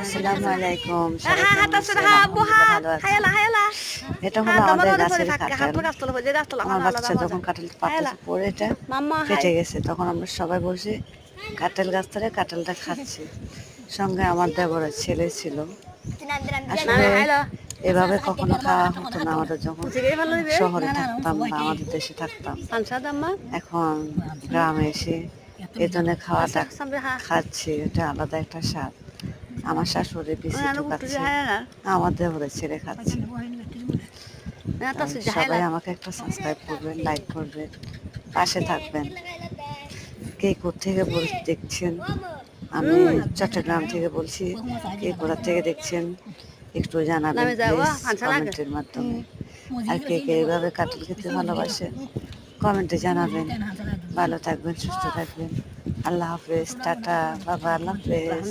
আসসালামু আলাইকুম, সবাই কেমন আছেন? আলহামদুলিল্লাহ ভালো আছি। এটা হলো আমাদের গাছের কাঁঠাল। আমার বাচ্চা যখন কাঁঠালটা পাতলা পড়ে এটা ফেটে গেছে, তখন আমরা সবাই বসে কাঁঠাল গাছ ধরে কাঁঠালটা খাচ্ছি। সঙ্গে আমার দেবরের ছেলে ছিল। আসলে এভাবে কখনো খাওয়া হতো না আমাদের যখন শহরে থাকতাম বা আমাদের দেশে থাকতাম। এখন গ্রামে এসে এই জন্য খাওয়াটা খাচ্ছি, এটা আলাদা একটা স্বাদ। আমার শাশুড়ি পিসি ঢুকাচ্ছে, আমার দেবরের ছেলে খাচ্ছে। সবাই আমাকে একটা সাবস্ক্রাইব করবেন, লাইক করবেন, পাশে থাকবেন। কে কোত্থেকে দেখছেন? আমি চট্টগ্রাম থেকে বলছি। কে কোথা থেকে দেখছেন একটু জানাবেন প্লিজ কমেন্টের মাধ্যমে। আর কে কে এইভাবে কাঁঠাল খেতে ভালোবাসে কমেন্টে জানাবেন। ভালো থাকবেন, সুস্থ থাকবেন। আল্লাহ হাফেজ, টাটা, বাবা, আল্লাহ হাফেজ।